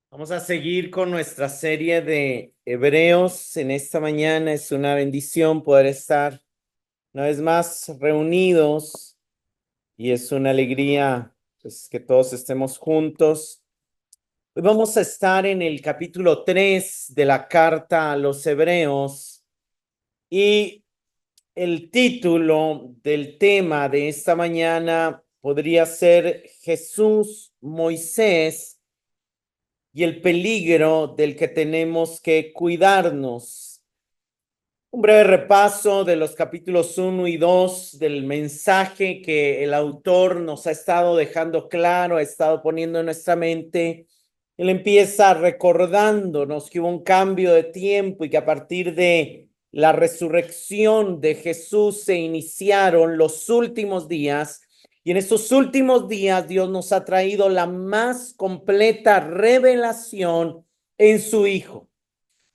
Vamos a seguir con nuestra serie de Hebreos. En esta mañana es una bendición poder estar una vez más reunidos y es una alegría pues, que todos estemos juntos. Hoy vamos a estar en el capítulo 3 de la carta a los Hebreos y el título del tema de esta mañana podría ser Jesús, Moisés y el peligro del que tenemos que cuidarnos. Un breve repaso de los capítulos 1 y 2 del mensaje que el autor nos ha estado dejando claro, ha estado poniendo en nuestra mente. Él empieza recordándonos que hubo un cambio de tiempo y que a partir de la resurrección de Jesús se iniciaron los últimos días. Y en estos últimos días Dios nos ha traído la más completa revelación en su Hijo.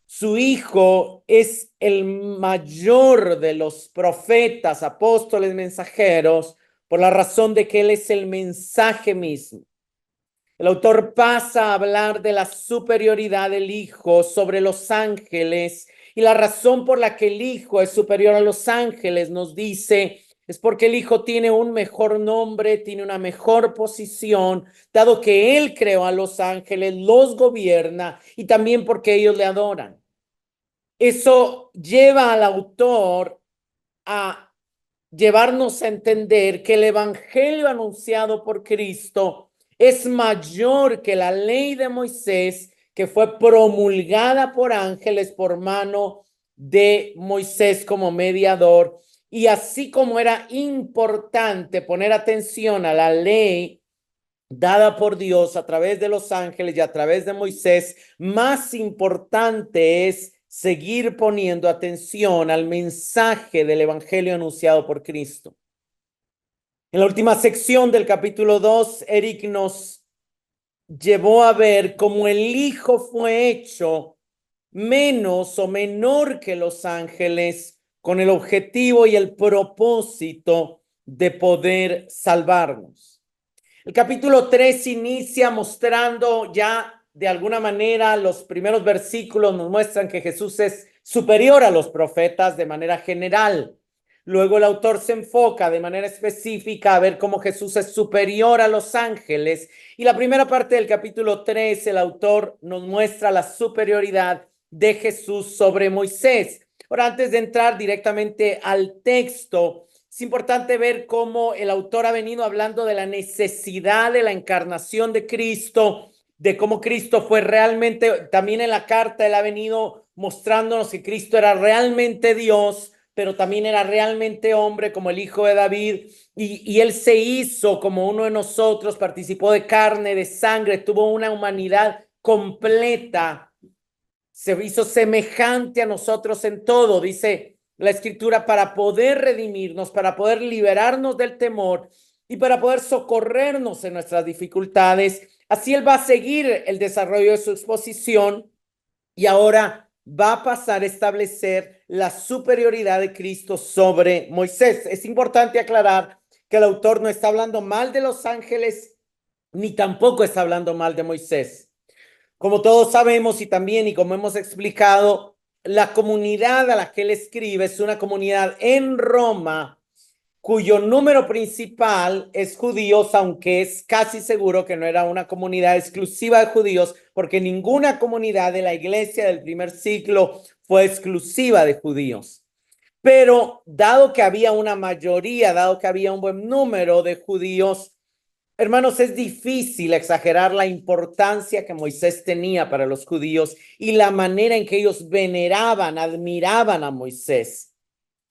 Su Hijo es el mayor de los profetas, apóstoles, mensajeros, por la razón de que Él es el mensaje mismo. El autor pasa a hablar de la superioridad del Hijo sobre los ángeles y la razón por la que el Hijo es superior a los ángeles, nos dice, es porque el Hijo tiene un mejor nombre, tiene una mejor posición, dado que Él creó a los ángeles, los gobierna y también porque ellos le adoran. Eso lleva al autor a llevarnos a entender que el evangelio anunciado por Cristo es mayor que la ley de Moisés, que fue promulgada por ángeles por mano de Moisés como mediador. Y así como era importante poner atención a la ley dada por Dios a través de los ángeles y a través de Moisés, más importante es seguir poniendo atención al mensaje del evangelio anunciado por Cristo. En la última sección del capítulo 2, Eric nos llevó a ver cómo el Hijo fue hecho menos o menor que los ángeles con el objetivo y el propósito de poder salvarnos. El capítulo 3 inicia mostrando ya de alguna manera los primeros versículos nos muestran que Jesús es superior a los profetas de manera general. Luego el autor se enfoca de manera específica a ver cómo Jesús es superior a los ángeles. Y la primera parte del capítulo 3, el autor nos muestra la superioridad de Jesús sobre Moisés. Ahora, antes de entrar directamente al texto, es importante ver cómo el autor ha venido hablando de la necesidad de la encarnación de Cristo, de cómo Cristo fue realmente, también en la carta él ha venido mostrándonos que Cristo era realmente Dios, pero también era realmente hombre como el hijo de David, y él se hizo como uno de nosotros, participó de carne, de sangre, tuvo una humanidad completa, se hizo semejante a nosotros en todo, dice la escritura, para poder redimirnos, para poder liberarnos del temor y para poder socorrernos en nuestras dificultades. Así él va a seguir el desarrollo de su exposición y ahora va a pasar a establecer la superioridad de Cristo sobre Moisés. Es importante aclarar que el autor no está hablando mal de los ángeles, ni tampoco está hablando mal de Moisés. Como todos sabemos y también, y como hemos explicado, la comunidad a la que él escribe es una comunidad en Roma cuyo número principal es judíos, aunque es casi seguro que no era una comunidad exclusiva de judíos, porque ninguna comunidad de la iglesia del primer siglo fue exclusiva de judíos. Pero dado que había una mayoría, dado que había un buen número de judíos, hermanos, es difícil exagerar la importancia que Moisés tenía para los judíos y la manera en que ellos veneraban, admiraban a Moisés.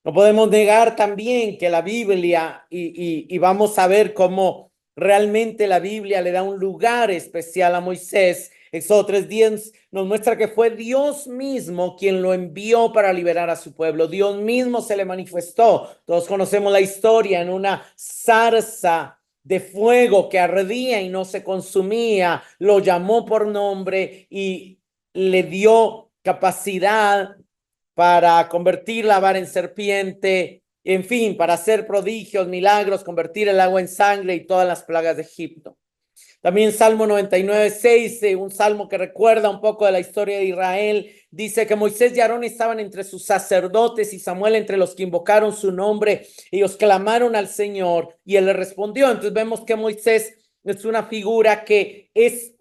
No podemos negar también que la Biblia, y vamos a ver cómo realmente la Biblia le da un lugar especial a Moisés. Éxodo 3:10 nos muestra que fue Dios mismo quien lo envió para liberar a su pueblo. Dios mismo se le manifestó. Todos conocemos la historia en una zarza de fuego que ardía y no se consumía. Lo llamó por nombre y le dio capacidad para convertir la vara en serpiente, en fin, para hacer prodigios, milagros, convertir el agua en sangre y todas las plagas de Egipto. También Salmo 99:6, un salmo que recuerda un poco de la historia de Israel, dice que Moisés y Aarón estaban entre sus sacerdotes y Samuel entre los que invocaron su nombre. Ellos clamaron al Señor y él les respondió. Entonces vemos que Moisés es una figura que es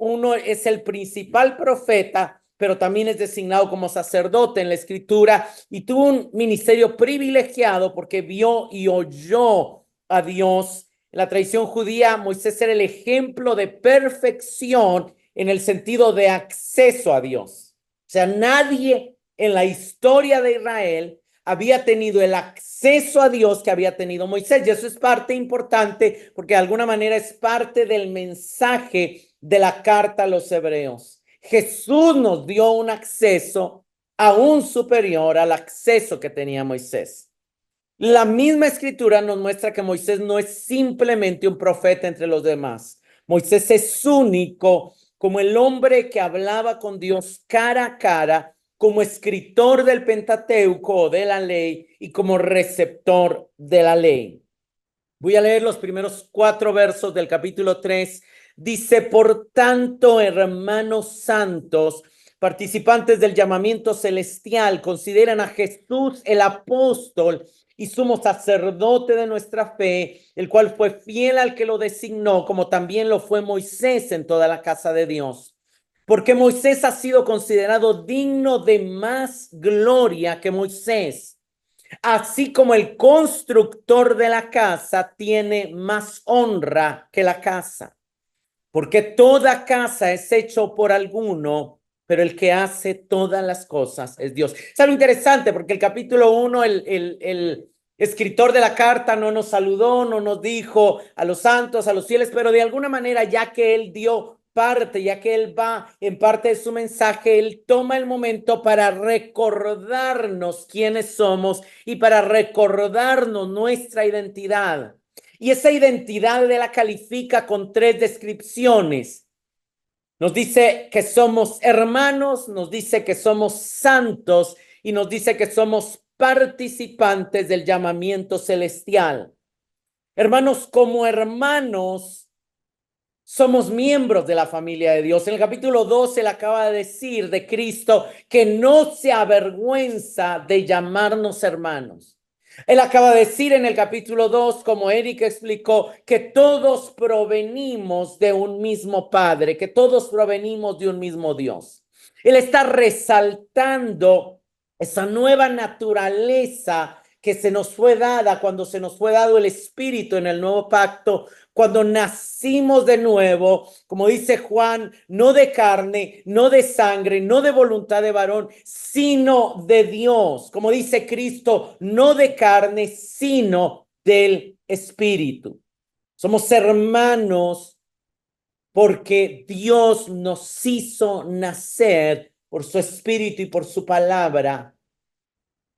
el principal profeta, pero también es designado como sacerdote en la escritura y tuvo un ministerio privilegiado porque vio y oyó a Dios. En la tradición judía, Moisés era el ejemplo de perfección en el sentido de acceso a Dios. O sea, nadie en la historia de Israel había tenido el acceso a Dios que había tenido Moisés. Y eso es parte importante porque de alguna manera es parte del mensaje de la carta a los hebreos. Jesús nos dio un acceso aún superior al acceso que tenía Moisés. La misma escritura nos muestra que Moisés no es simplemente un profeta entre los demás. Moisés es único como el hombre que hablaba con Dios cara a cara, como escritor del Pentateuco o de la ley y como receptor de la ley. Voy a leer los primeros 4 versos del capítulo 3. Dice, por tanto, hermanos santos, participantes del llamamiento celestial, consideran a Jesús el apóstol y sumo sacerdote de nuestra fe, el cual fue fiel al que lo designó, como también lo fue Moisés en toda la casa de Dios. Porque Moisés ha sido considerado digno de más gloria que Moisés, así como el constructor de la casa tiene más honra que la casa. Porque toda casa es hecho por alguno, pero el que hace todas las cosas es Dios. Es algo interesante porque el capítulo 1, el escritor de la carta no nos saludó, no nos dijo a los santos, a los fieles, pero de alguna manera, ya que él dio parte, ya que él va en parte de su mensaje, él toma el momento para recordarnos quiénes somos y para recordarnos nuestra identidad. Y esa identidad de la califica con 3 descripciones. Nos dice que somos hermanos, nos dice que somos santos y nos dice que somos participantes del llamamiento celestial. Hermanos, como hermanos, somos miembros de la familia de Dios. En el capítulo 12 él acaba de decir de Cristo que no se avergüenza de llamarnos hermanos. Él acaba de decir en el capítulo 2, como Eric explicó, que todos provenimos de un mismo Padre, que todos provenimos de un mismo Dios. Él está resaltando esa nueva naturaleza que se nos fue dada cuando se nos fue dado el Espíritu en el nuevo pacto, cuando nacimos de nuevo, como dice Juan, no de carne, no de sangre, no de voluntad de varón, sino de Dios. Como dice Cristo, no de carne, sino del Espíritu. Somos hermanos porque Dios nos hizo nacer por su Espíritu y por su palabra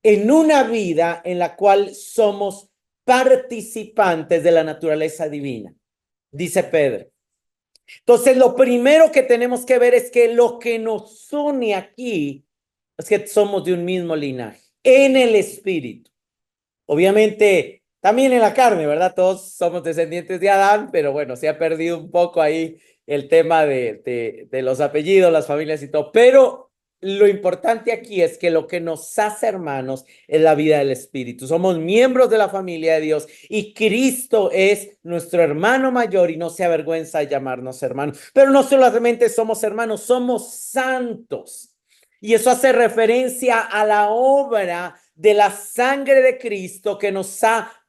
en una vida en la cual somos participantes de la naturaleza divina, dice Pedro. Entonces, lo primero que tenemos que ver es que lo que nos une aquí es que somos de un mismo linaje, en el espíritu. Obviamente, también en la carne, ¿verdad? Todos somos descendientes de Adán, pero bueno, se ha perdido un poco ahí el tema de los apellidos, las familias y todo. Pero lo importante aquí es que lo que nos hace hermanos es la vida del Espíritu. Somos miembros de la familia de Dios y Cristo es nuestro hermano mayor y no se avergüenza de llamarnos hermanos. Pero no solamente somos hermanos, somos santos. Y eso hace referencia a la obra de la sangre de Cristo que nos ha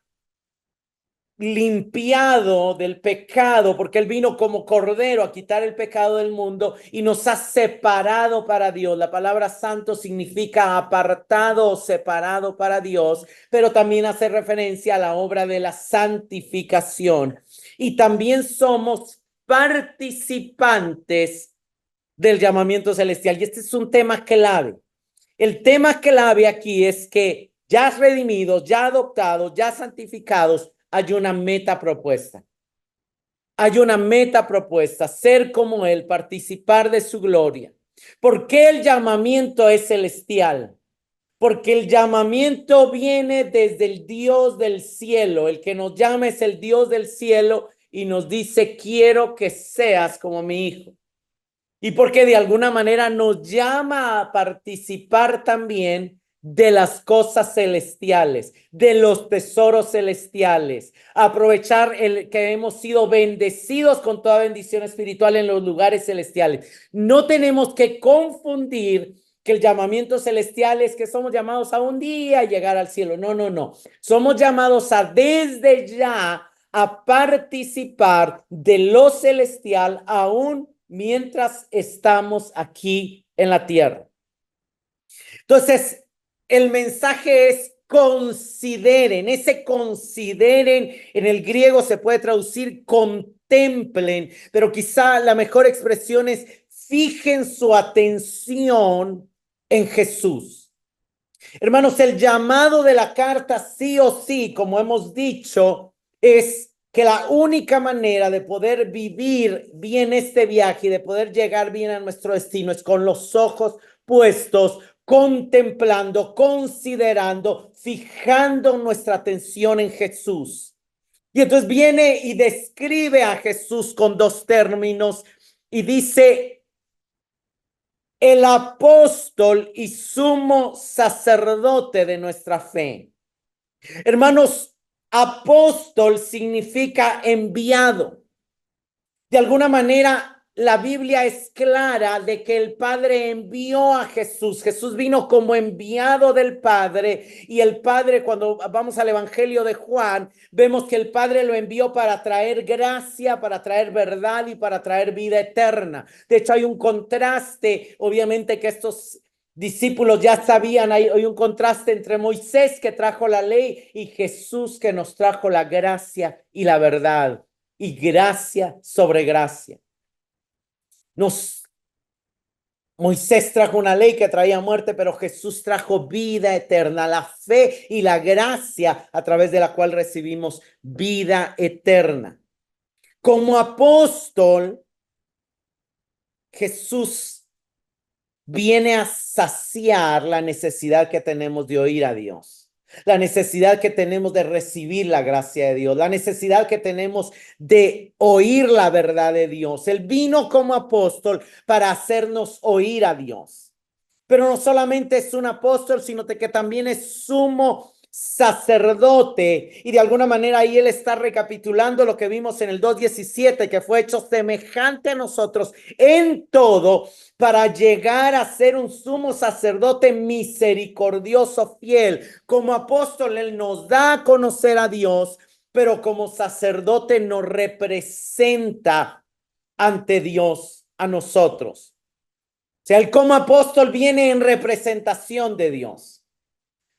limpiado del pecado, porque él vino como cordero a quitar el pecado del mundo y nos ha separado para Dios. La palabra santo significa apartado o separado para Dios, pero también hace referencia a la obra de la santificación. Y también somos participantes del llamamiento celestial. Y este es un tema clave. El tema clave aquí es que ya redimidos, ya adoptados, ya santificados, hay una meta propuesta. Hay una meta propuesta, ser como Él, participar de su gloria. ¿Por qué el llamamiento es celestial? Porque el llamamiento viene desde el Dios del cielo. El que nos llama es el Dios del cielo y nos dice, quiero que seas como mi hijo. Y porque de alguna manera nos llama a participar también de las cosas celestiales, de los tesoros celestiales, aprovechar el que hemos sido bendecidos con toda bendición espiritual en los lugares celestiales. No tenemos que confundir que el llamamiento celestial es que somos llamados a un día llegar al cielo. No, no, no. Somos llamados a desde ya a participar de lo celestial aún mientras estamos aquí en la tierra. Entonces, el mensaje es consideren. Ese consideren en el griego se puede traducir contemplen, pero quizá la mejor expresión es fijen su atención en Jesús. Hermanos, el llamado de la carta sí o sí, como hemos dicho, es que la única manera de poder vivir bien este viaje y de poder llegar bien a nuestro destino es con los ojos puestos, contemplando, considerando, fijando nuestra atención en Jesús. Y entonces viene y describe a Jesús con dos términos y dice, el apóstol y sumo sacerdote de nuestra fe. Hermanos, apóstol significa enviado. De alguna manera, la Biblia es clara de que el Padre envió a Jesús. Jesús vino como enviado del Padre y el Padre, cuando vamos al Evangelio de Juan, vemos que el Padre lo envió para traer gracia, para traer verdad y para traer vida eterna. De hecho, hay un contraste, obviamente, que estos discípulos ya sabían, hay un contraste entre Moisés que trajo la ley y Jesús que nos trajo la gracia y la verdad. Y gracia sobre gracia. Moisés trajo una ley que traía muerte, pero Jesús trajo vida eterna, la fe y la gracia a través de la cual recibimos vida eterna. Como apóstol, Jesús viene a saciar la necesidad que tenemos de oír a Dios. La necesidad que tenemos de recibir la gracia de Dios, la necesidad que tenemos de oír la verdad de Dios. Él vino como apóstol para hacernos oír a Dios. Pero no solamente es un apóstol, sino que también es sumo sacerdote. Y de alguna manera ahí él está recapitulando lo que vimos en el 2:17, que fue hecho semejante a nosotros en todo para llegar a ser un sumo sacerdote misericordioso, fiel. Como apóstol, él nos da a conocer a Dios, pero como sacerdote nos representa ante Dios a nosotros. O sea, él como apóstol viene en representación de Dios.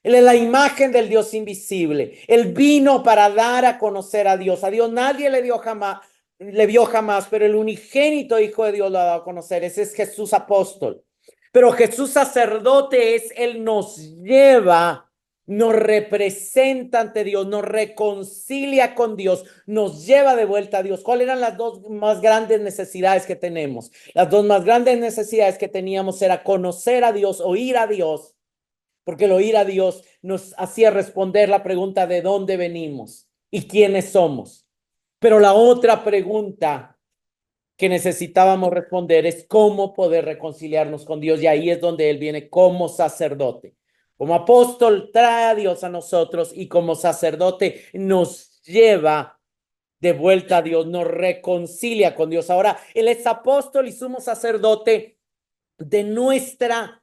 Él es la imagen del Dios invisible. Él vino para dar a conocer a Dios. A Dios nadie le vio jamás, pero el unigénito Hijo de Dios lo ha dado a conocer. Ese es Jesús apóstol. Pero Jesús sacerdote es, Él nos lleva, nos representa ante Dios, nos reconcilia con Dios, nos lleva de vuelta a Dios. ¿Cuáles eran las dos más grandes necesidades que tenemos? Las dos más grandes necesidades que teníamos era conocer a Dios, oír a Dios. Porque el oír a Dios nos hacía responder la pregunta de dónde venimos y quiénes somos. Pero la otra pregunta que necesitábamos responder es cómo poder reconciliarnos con Dios. Y ahí es donde Él viene como sacerdote. Como apóstol trae a Dios a nosotros y como sacerdote nos lleva de vuelta a Dios, nos reconcilia con Dios. Ahora, Él es apóstol y sumo sacerdote de nuestra,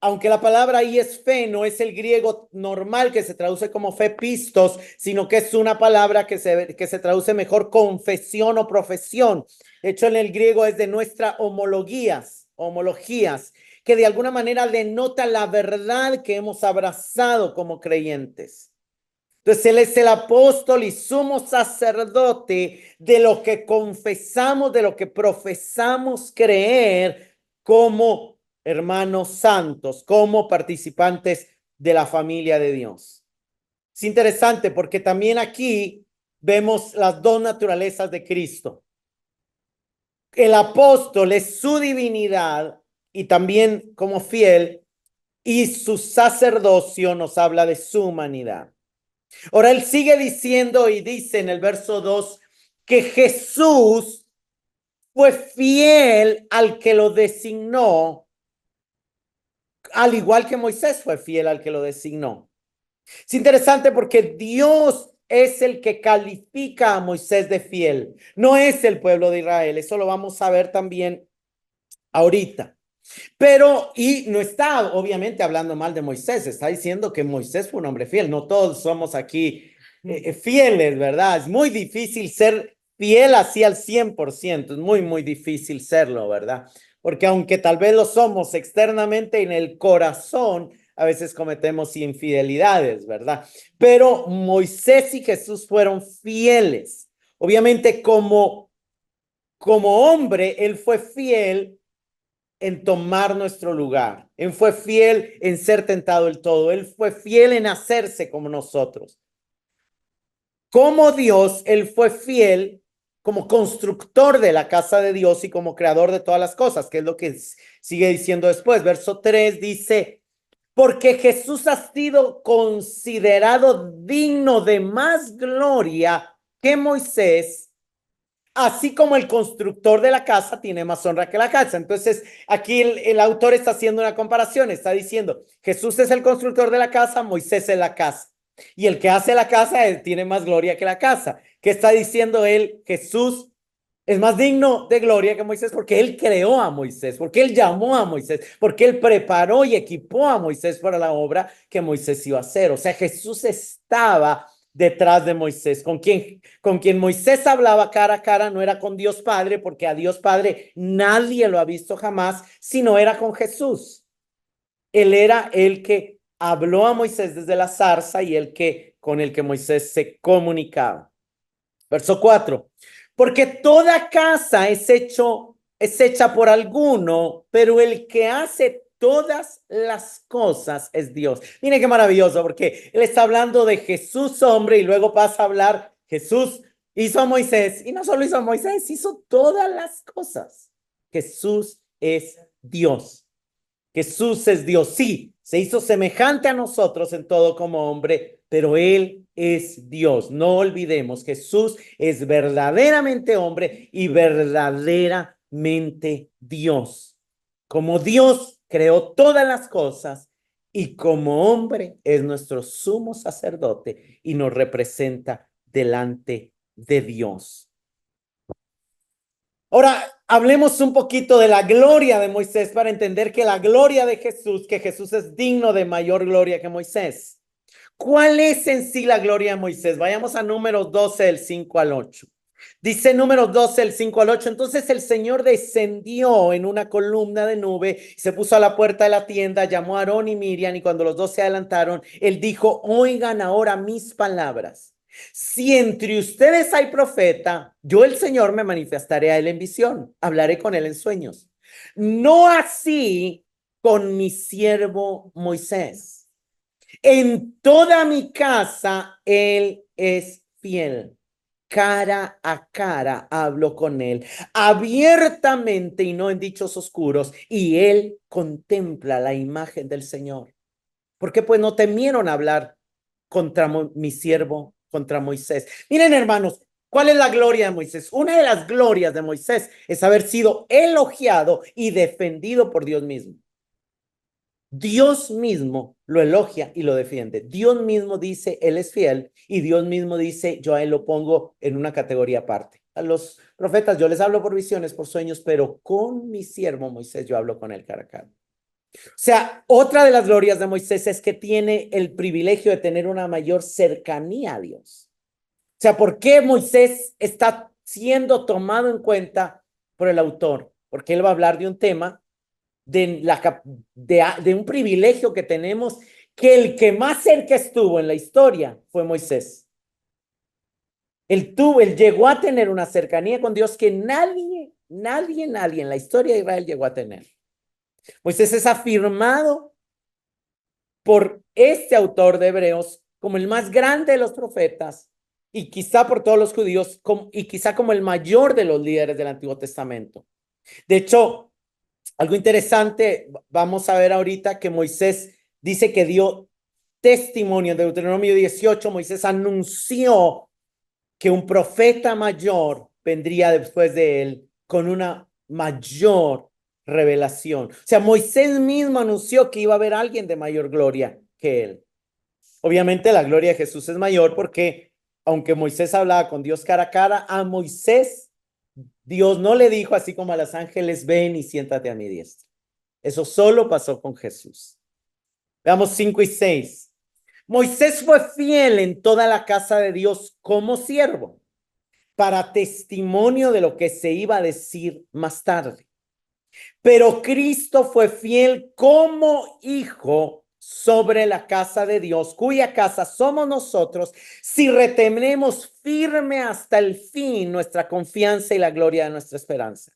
aunque la palabra ahí es fe, no es el griego normal que se traduce como fe pistos, sino que es una palabra que se traduce mejor confesión o profesión. De hecho, en el griego es de nuestra homologías, que de alguna manera denota la verdad que hemos abrazado como creyentes. Entonces, Él es el apóstol y sumo sacerdote de lo que confesamos, de lo que profesamos creer como hermanos santos, como participantes de la familia de Dios. Es interesante porque también aquí vemos las dos naturalezas de Cristo. El apóstol es su divinidad y también como fiel, y su sacerdocio nos habla de su humanidad. Ahora él sigue diciendo y dice en el verso 2 que Jesús fue fiel al que lo designó, al igual que Moisés fue fiel al que lo designó. Es interesante porque Dios es el que califica a Moisés de fiel, no es el pueblo de Israel. Eso lo vamos a ver también ahorita. Pero, y no está obviamente hablando mal de Moisés, está diciendo que Moisés fue un hombre fiel. No todos somos aquí fieles, ¿verdad? Es muy difícil ser fiel así al 100%, es muy, muy difícil serlo, ¿verdad? Porque aunque tal vez lo somos externamente, en el corazón a veces cometemos infidelidades, ¿verdad? Pero Moisés y Jesús fueron fieles. Obviamente como hombre, él fue fiel en tomar nuestro lugar. Él fue fiel en ser tentado del todo. Él fue fiel en hacerse como nosotros. Como Dios, él fue fiel como constructor de la casa de Dios y como creador de todas las cosas, que es lo que sigue diciendo después. Verso 3 dice, porque Jesús ha sido considerado digno de más gloria que Moisés, así como el constructor de la casa tiene más honra que la casa. Entonces, aquí el autor está haciendo una comparación, está diciendo, Jesús es el constructor de la casa, Moisés es la casa. Y el que hace la casa tiene más gloria que la casa. ¿Qué está diciendo él? Jesús es más digno de gloria que Moisés porque él creó a Moisés, porque él llamó a Moisés, porque él preparó y equipó a Moisés para la obra que Moisés iba a hacer. O sea, Jesús estaba detrás de Moisés, con quien Moisés hablaba cara a cara, no era con Dios Padre, porque a Dios Padre nadie lo ha visto jamás, sino era con Jesús. Él era el que habló a Moisés desde la zarza y con el que Moisés se comunicaba. Verso 4. Porque toda casa es hecha por alguno, pero el que hace todas las cosas es Dios. Miren qué maravilloso, porque él está hablando de Jesús hombre y luego pasa a hablar, Jesús hizo a Moisés y no solo hizo a Moisés, hizo todas las cosas. Jesús es Dios. Jesús es Dios, sí, se hizo semejante a nosotros en todo como hombre, pero Él es Dios. No olvidemos, Jesús es verdaderamente hombre y verdaderamente Dios. Como Dios creó todas las cosas y como hombre es nuestro sumo sacerdote y nos representa delante de Dios. Ahora, hablemos un poquito de la gloria de Moisés para entender que la gloria de Jesús, que Jesús es digno de mayor gloria que Moisés. ¿Cuál es en sí la gloria de Moisés? Vayamos a Números 12, del 5 al 8. Dice Números 12, del 5 al 8. Entonces el Señor descendió en una columna de nube, se puso a la puerta de la tienda, llamó a Aarón y Miriam, y cuando los dos se adelantaron, él dijo, oigan ahora mis palabras. Si entre ustedes hay profeta, yo el Señor me manifestaré a él en visión, hablaré con él en sueños. No así con mi siervo Moisés. En toda mi casa él es fiel. Cara a cara hablo con él, abiertamente y no en dichos oscuros, y él contempla la imagen del Señor. ¿Por qué pues no temieron hablar contra mi siervo, contra Moisés? Miren, hermanos, ¿cuál es la gloria de Moisés? Una de las glorias de Moisés es haber sido elogiado y defendido por Dios mismo. Dios mismo lo elogia y lo defiende. Dios mismo dice, él es fiel, y Dios mismo dice, yo a él lo pongo en una categoría aparte. A los profetas yo les hablo por visiones, por sueños, pero con mi siervo Moisés yo hablo con él cara a cara. O sea, otra de las glorias de Moisés es que tiene el privilegio de tener una mayor cercanía a Dios. O sea, ¿por qué Moisés está siendo tomado en cuenta por el autor? Porque él va a hablar de un tema, de un privilegio que tenemos, que el que más cerca estuvo en la historia fue Moisés. Él llegó a tener una cercanía con Dios que nadie en la historia de Israel llegó a tener. Moisés es afirmado por este autor de Hebreos como el más grande de los profetas y quizá por todos los judíos y quizá como el mayor de los líderes del Antiguo Testamento. De hecho, algo interesante, vamos a ver ahorita que Moisés dice que dio testimonio. En Deuteronomio 18, Moisés anunció que un profeta mayor vendría después de él con una mayor revelación. O sea, Moisés mismo anunció que iba a haber alguien de mayor gloria que él. Obviamente la gloria de Jesús es mayor porque aunque Moisés hablaba con Dios cara a cara, a Moisés Dios no le dijo así como a los ángeles, ven y siéntate a mi diestra. Eso solo pasó con Jesús. Veamos 5 y 6. Moisés fue fiel en toda la casa de Dios como siervo, para testimonio de lo que se iba a decir más tarde. Pero Cristo fue fiel como hijo sobre la casa de Dios, cuya casa somos nosotros, si retenemos firme hasta el fin nuestra confianza y la gloria de nuestra esperanza.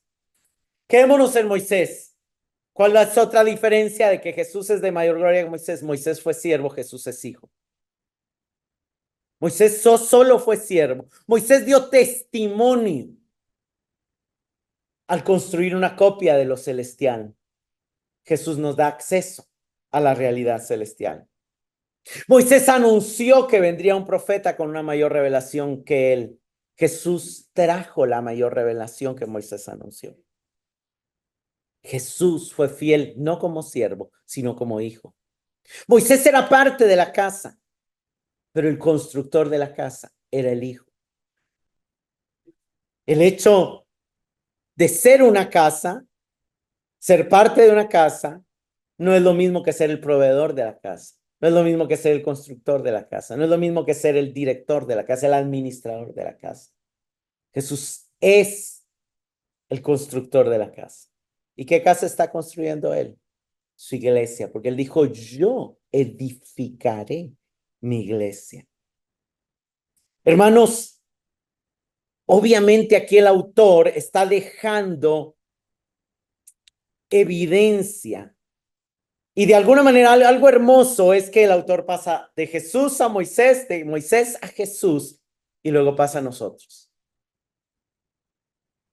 Quedémonos en Moisés. ¿Cuál es otra diferencia de que Jesús es de mayor gloria que Moisés? Moisés fue siervo, Jesús es hijo. Moisés solo fue siervo. Moisés dio testimonio al construir una copia de lo celestial. Jesús nos da acceso a la realidad celestial. Moisés anunció que vendría un profeta con una mayor revelación que él. Jesús trajo la mayor revelación que Moisés anunció. Jesús fue fiel no como siervo, sino como hijo. Moisés era parte de la casa, pero el constructor de la casa era el hijo. El hecho de ser una casa, ser parte de una casa, no es lo mismo que ser el proveedor de la casa. No es lo mismo que ser el constructor de la casa. No es lo mismo que ser el director de la casa, el administrador de la casa. Jesús es el constructor de la casa. ¿Y qué casa está construyendo él? Su iglesia, porque él dijo, yo edificaré mi iglesia. Hermanos, obviamente aquí el autor está dejando evidencia. Y de alguna manera algo hermoso es que el autor pasa de Jesús a Moisés, de Moisés a Jesús, y luego pasa a nosotros.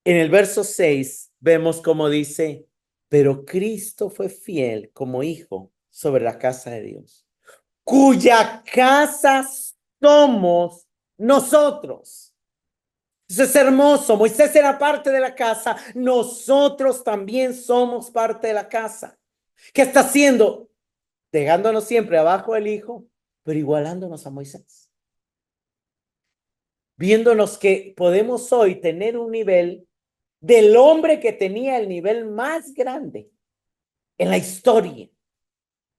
En el verso 6 vemos como dice, pero Cristo fue fiel como hijo sobre la casa de Dios, cuya casa somos nosotros. Eso es hermoso. Moisés era parte de la casa. Nosotros también somos parte de la casa. ¿Qué está haciendo? Dejándonos siempre abajo del hijo, pero igualándonos a Moisés. Viéndonos que podemos hoy tener un nivel del hombre que tenía el nivel más grande en la historia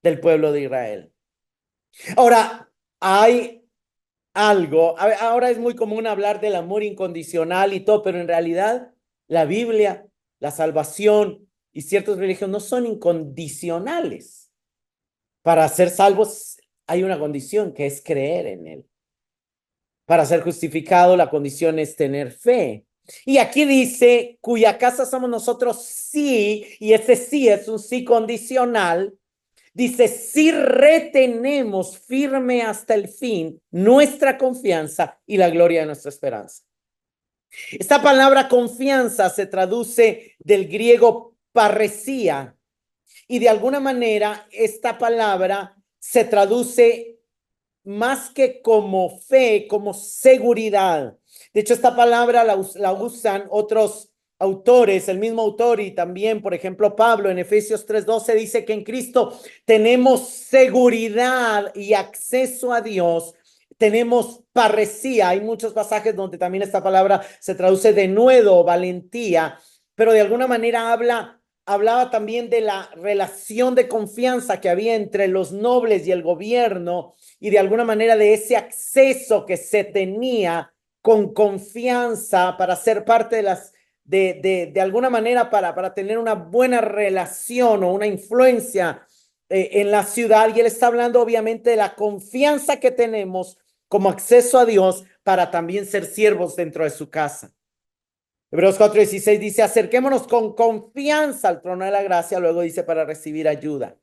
del pueblo de Israel. Ahora, hay algo, ahora es muy común hablar del amor incondicional y todo, pero en realidad la Biblia, la salvación y ciertas religiones no son incondicionales. Para ser salvos hay una condición que es creer en él. Para ser justificado la condición es tener fe. Y aquí dice, cuya casa somos nosotros sí, y ese sí es un sí condicional. Dice, si retenemos firme hasta el fin nuestra confianza y la gloria de nuestra esperanza. Esta palabra confianza se traduce del griego parresía y de alguna manera esta palabra se traduce más que como fe, como seguridad. De hecho, esta palabra la usan otros autores, el mismo autor y también, por ejemplo, Pablo en Efesios 3:12 dice que en Cristo tenemos seguridad y acceso a Dios, tenemos parresía. Hay muchos pasajes donde también esta palabra se traduce de nuevo, valentía, pero de alguna manera hablaba también de la relación de confianza que había entre los nobles y el gobierno y de alguna manera de ese acceso que se tenía con confianza para ser parte de las de alguna manera para tener una buena relación o una influencia en la ciudad. Y él está hablando obviamente de la confianza que tenemos como acceso a Dios para también ser siervos dentro de su casa. Hebreos 4:16 dice, acerquémonos con confianza al trono de la gracia, luego dice para recibir ayuda.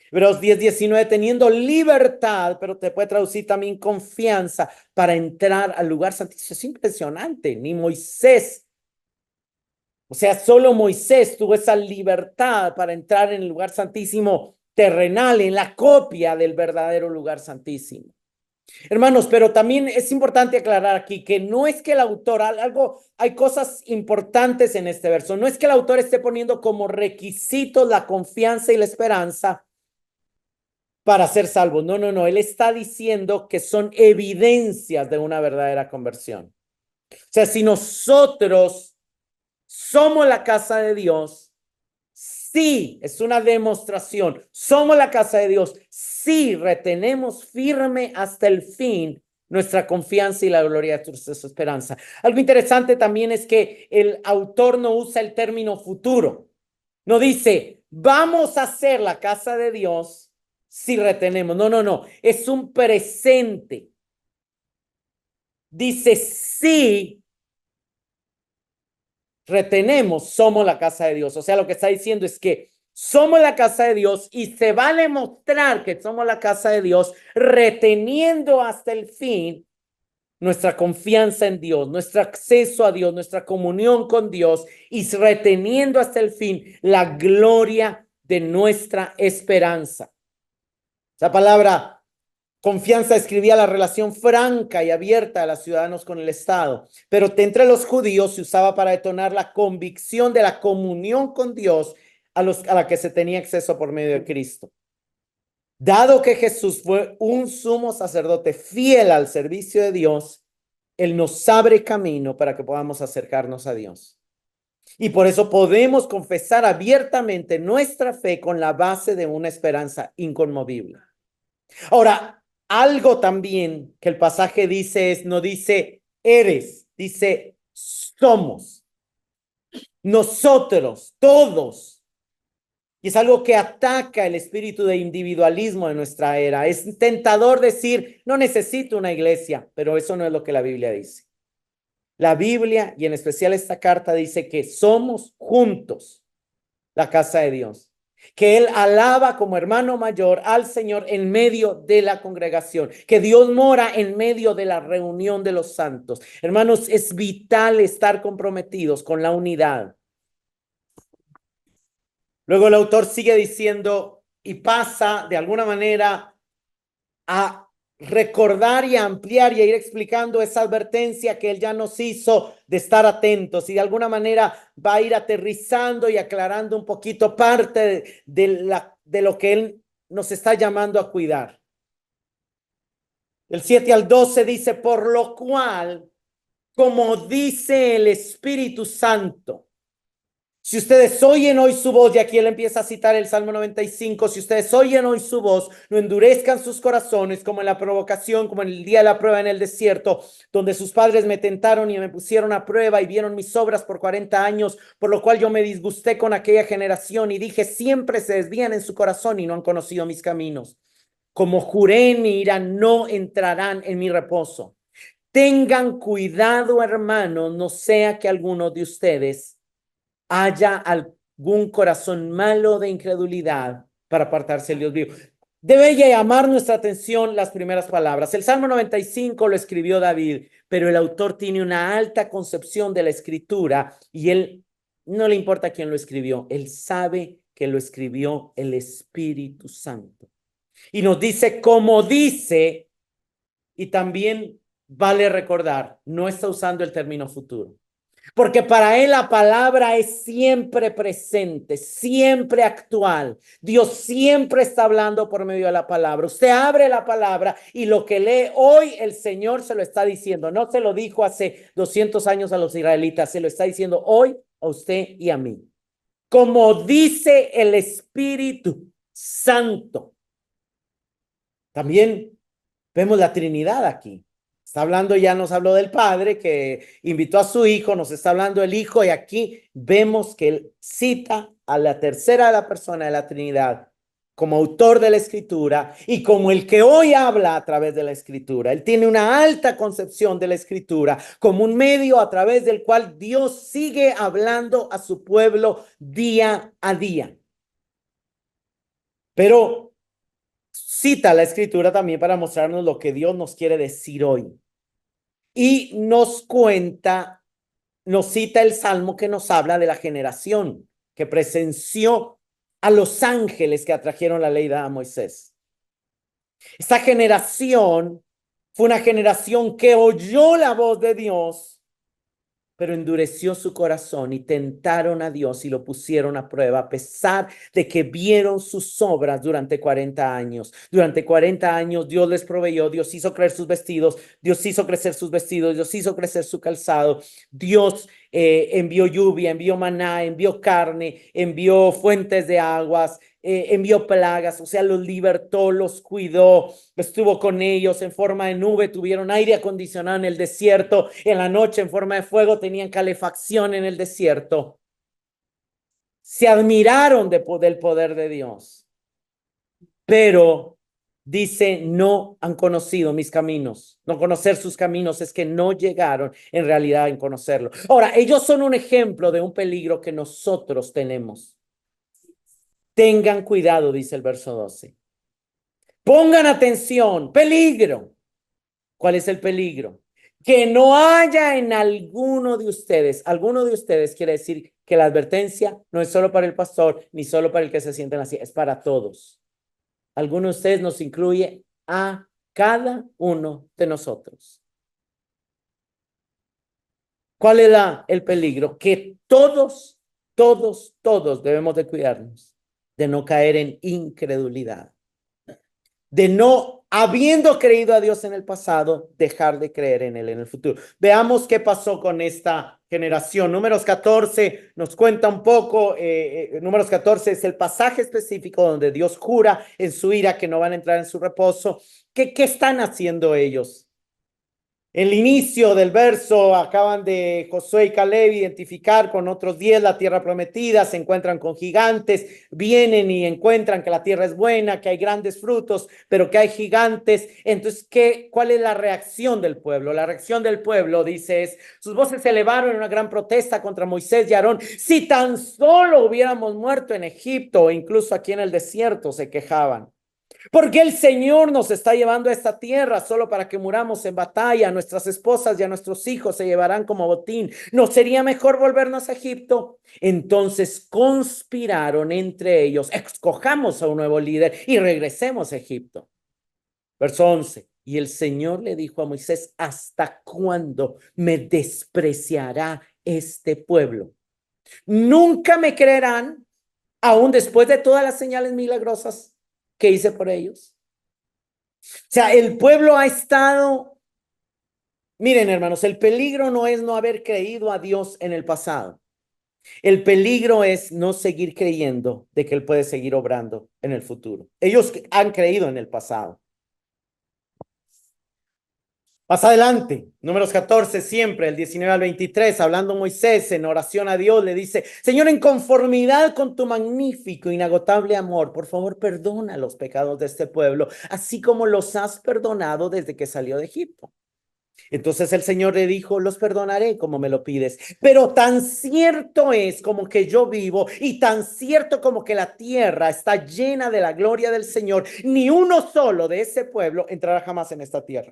Hebreos 10:19, teniendo libertad, pero te puede traducir también confianza para entrar al lugar santísimo. Es impresionante, ni Moisés, o sea, solo Moisés tuvo esa libertad para entrar en el lugar santísimo terrenal, en la copia del verdadero lugar santísimo. Hermanos, pero también es importante aclarar aquí que no es que el autor, hay cosas importantes en este verso, no es que el autor esté poniendo como requisitos la confianza y la esperanza para ser salvos. No, no, no, él está diciendo que son evidencias de una verdadera conversión. O sea, si nosotros somos la casa de Dios, sí, es una demostración, somos la casa de Dios, sí, retenemos firme hasta el fin nuestra confianza y la gloria de su esperanza. Algo interesante también es que el autor no usa el término futuro, no dice, vamos a ser la casa de Dios si retenemos. No, no, no, es un presente. Dice, sí, retenemos, somos la casa de Dios. O sea, lo que está diciendo es que somos la casa de Dios y se va a demostrar que somos la casa de Dios reteniendo hasta el fin nuestra confianza en Dios, nuestro acceso a Dios, nuestra comunión con Dios y reteniendo hasta el fin la gloria de nuestra esperanza. Esa palabra confianza escribía la relación franca y abierta de los ciudadanos con el Estado, pero entre los judíos se usaba para detonar la convicción de la comunión con Dios a la que se tenía acceso por medio de Cristo. Dado que Jesús fue un sumo sacerdote fiel al servicio de Dios, Él nos abre camino para que podamos acercarnos a Dios. Y por eso podemos confesar abiertamente nuestra fe con la base de una esperanza inconmovible. Ahora, algo también que el pasaje dice es, no dice eres, dice somos. Nosotros, todos. Y es algo que ataca el espíritu de individualismo de nuestra era. Es tentador decir, no necesito una iglesia, pero eso no es lo que la Biblia dice. La Biblia, y en especial esta carta, dice que somos juntos la casa de Dios, que él alaba como hermano mayor al Señor en medio de la congregación, que Dios mora en medio de la reunión de los santos. Hermanos, es vital estar comprometidos con la unidad. Luego el autor sigue diciendo y pasa de alguna manera a recordar y a ampliar y a ir explicando esa advertencia que él ya nos hizo de estar atentos, y de alguna manera va a ir aterrizando y aclarando un poquito parte de lo que él nos está llamando a cuidar. Del 7 al 12 dice, por lo cual, como dice el Espíritu Santo, si ustedes oyen hoy su voz, y aquí él empieza a citar el Salmo 95, si ustedes oyen hoy su voz, no endurezcan sus corazones como en la provocación, como en el día de la prueba en el desierto, donde sus padres me tentaron y me pusieron a prueba y vieron mis obras por 40 años, por lo cual yo me disgusté con aquella generación y dije, siempre se desvían en su corazón y no han conocido mis caminos. Como juré en mi ira, no entrarán en mi reposo. Tengan cuidado, hermanos, no sea que alguno de ustedes haya algún corazón malo de incredulidad para apartarse del Dios vivo. Debe llamar nuestra atención las primeras palabras. El Salmo 95 lo escribió David, pero el autor tiene una alta concepción de la escritura y él no le importa quién lo escribió, él sabe que lo escribió el Espíritu Santo. Y nos dice como dice, y también vale recordar, no está usando el término futuro. Porque para él la palabra es siempre presente, siempre actual. Dios siempre está hablando por medio de la palabra. Usted abre la palabra y lo que lee hoy el Señor se lo está diciendo. No se lo dijo hace 200 años a los israelitas, se lo está diciendo hoy a usted y a mí. Como dice el Espíritu Santo. También vemos la Trinidad aquí. Está hablando, ya nos habló del Padre que invitó a su Hijo, nos está hablando del Hijo, y aquí vemos que él cita a la tercera de la persona de la Trinidad como autor de la Escritura y como el que hoy habla a través de la Escritura. Él tiene una alta concepción de la Escritura como un medio a través del cual Dios sigue hablando a su pueblo día a día. Pero cita la Escritura también para mostrarnos lo que Dios nos quiere decir hoy. Y nos cita el Salmo que nos habla de la generación que presenció a los ángeles que atrajeron la ley a Moisés. Esta generación Fue una generación que oyó la voz de Dios, pero endureció su corazón y tentaron a Dios y lo pusieron a prueba, a pesar de que vieron sus obras durante 40 años. Durante 40 años Dios les proveyó, Dios hizo crecer sus vestidos, Dios hizo crecer sus vestidos, Dios hizo crecer su calzado, Dios envió lluvia, envió maná, envió carne, envió fuentes de aguas, envió plagas, o sea, los libertó, los cuidó, estuvo con ellos en forma de nube, tuvieron aire acondicionado en el desierto, en la noche en forma de fuego tenían calefacción en el desierto. Se admiraron del poder de Dios, pero dice, no han conocido mis caminos. No conocer sus caminos es que no llegaron en realidad a conocerlo. Ahora, ellos son un ejemplo de un peligro que nosotros tenemos. Tengan cuidado, dice el verso 12. Pongan atención, peligro. ¿Cuál es el peligro? Que no haya en alguno de ustedes quiere decir que la advertencia no es solo para el pastor, ni solo para el que se siente en la silla, es para todos. Alguno de ustedes nos incluye a cada uno de nosotros. ¿Cuál es el peligro? Que todos debemos de cuidarnos de no caer en incredulidad, de no, habiendo creído a Dios en el pasado, dejar de creer en Él en el futuro. Veamos qué pasó con esta generación. Números 14 nos cuenta un poco, Números 14 es el pasaje específico donde Dios jura en su ira que no van a entrar en su reposo. ¿Qué están haciendo ellos? El inicio del verso acaban de Josué y Caleb identificar con otros 10 la tierra prometida, se encuentran con gigantes, vienen y encuentran que la tierra es buena, que hay grandes frutos, pero que hay gigantes. Entonces, ¿cuál es la reacción del pueblo? La reacción del pueblo, dice, es, sus voces se elevaron en una gran protesta contra Moisés y Aarón. Si tan solo hubiéramos muerto en Egipto o incluso aquí en el desierto, se quejaban. Porque el Señor nos está llevando a esta tierra solo para que muramos en batalla. Nuestras esposas y a nuestros hijos se llevarán como botín. ¿No sería mejor volvernos a Egipto? Entonces conspiraron entre ellos. Escojamos a un nuevo líder y regresemos a Egipto. Verso 11. Y el Señor le dijo a Moisés, ¿hasta cuándo me despreciará este pueblo? Nunca me creerán, aún después de todas las señales milagrosas que hice por ellos. O sea, el pueblo ha estado, miren hermanos, el peligro no es no haber creído a Dios en el pasado. El peligro es no seguir creyendo de que Él puede seguir obrando en el futuro. Ellos han creído en el pasado. Más adelante, Números 14, siempre, el 19 al 23, hablando Moisés en oración a Dios, le dice, Señor, en conformidad con tu magnífico, inagotable amor, por favor, perdona los pecados de este pueblo, así como los has perdonado desde que salió de Egipto. Entonces el Señor le dijo, los perdonaré como me lo pides, pero tan cierto es como que yo vivo y tan cierto como que la tierra está llena de la gloria del Señor, ni uno solo de ese pueblo entrará jamás en esta tierra.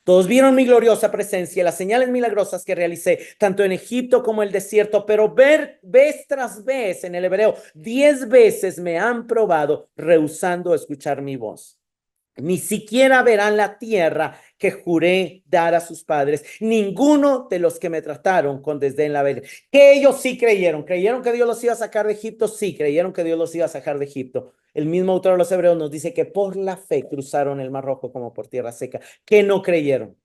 Todos vieron mi gloriosa presencia y las señales milagrosas que realicé, tanto en Egipto como en el desierto, pero vez tras vez en el hebreo, 10 veces me han probado, rehusando escuchar mi voz. Ni siquiera verán la tierra que juré dar a sus padres, ninguno de los que me trataron con desdén la veré. Que ellos sí creyeron que Dios los iba a sacar de Egipto, sí, creyeron que Dios los iba a sacar de Egipto. El mismo autor de los Hebreos nos dice que por la fe cruzaron el Mar Rojo como por tierra seca, que no creyeron.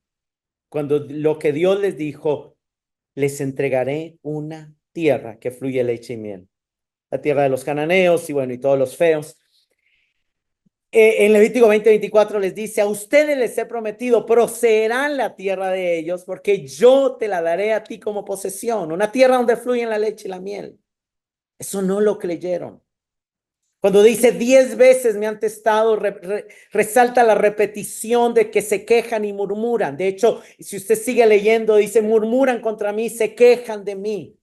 Cuando lo que Dios les dijo, les entregaré una tierra que fluye leche y miel. La tierra de los cananeos y bueno, y todos los feos. En Levítico 20:24 les dice, a ustedes les he prometido, poseerán la tierra de ellos, porque yo te la daré a ti como posesión, una tierra donde fluyen la leche y la miel. Eso no lo creyeron. Cuando dice 10 veces me han testado, resalta la repetición de que se quejan y murmuran. De hecho, si usted sigue leyendo, dice, murmuran contra mí, se quejan de mí.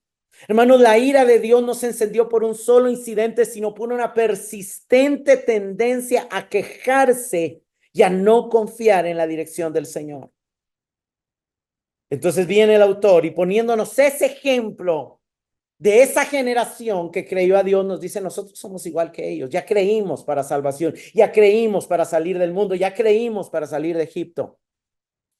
Hermanos, la ira de Dios no se encendió por un solo incidente, sino por una persistente tendencia a quejarse y a no confiar en la dirección del Señor. Entonces viene el autor y poniéndonos ese ejemplo de esa generación que creyó a Dios, nos dice, nosotros somos igual que ellos, ya creímos para salvación, ya creímos para salir del mundo, ya creímos para salir de Egipto.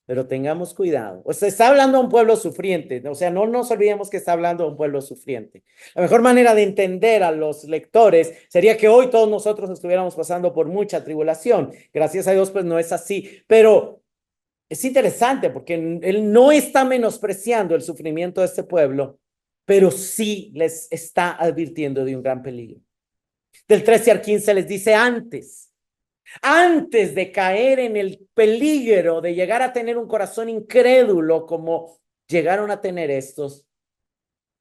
Pero tengamos cuidado. O sea, está hablando a un pueblo sufriente. O sea, no nos olvidemos que está hablando a un pueblo sufriente. La mejor manera de entender a los lectores sería que hoy todos nosotros estuviéramos pasando por mucha tribulación. Gracias a Dios, pues no es así. Pero es interesante porque él no está menospreciando el sufrimiento de este pueblo, pero sí les está advirtiendo de un gran peligro. Del 13 al 15 les dice antes de caer en el peligro de llegar a tener un corazón incrédulo como llegaron a tener estos,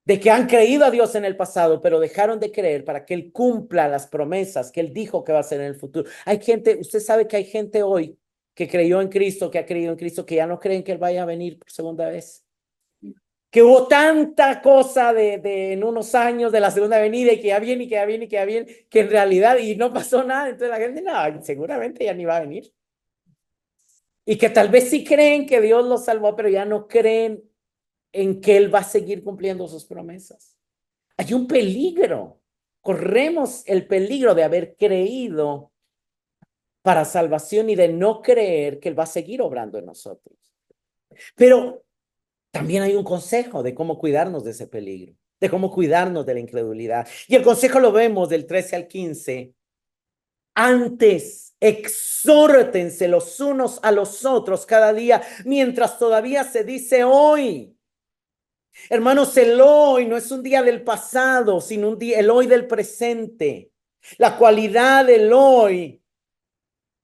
de que han creído a Dios en el pasado, pero dejaron de creer para que Él cumpla las promesas que Él dijo que va a hacer en el futuro. Hay gente, usted sabe que hay gente hoy que creyó en Cristo, que ha creído en Cristo, que ya no creen que Él vaya a venir por segunda vez. Que hubo tanta cosa de en unos años de la segunda venida y que ya viene y que ya viene y que ya viene, que en realidad y no pasó nada. Entonces la gente, no, seguramente ya ni va a venir. Y que tal vez sí creen que Dios los salvó, pero ya no creen en que Él va a seguir cumpliendo sus promesas. Hay un peligro. Corremos el peligro de haber creído para salvación y de no creer que Él va a seguir obrando en nosotros. Pero también hay un consejo de cómo cuidarnos de ese peligro, de cómo cuidarnos de la incredulidad. Y el consejo lo vemos del 13 al 15. Antes, exhórtense los unos a los otros cada día, mientras todavía se dice hoy. Hermanos, el hoy no es un día del pasado, sino un día, el hoy del presente. La cualidad del hoy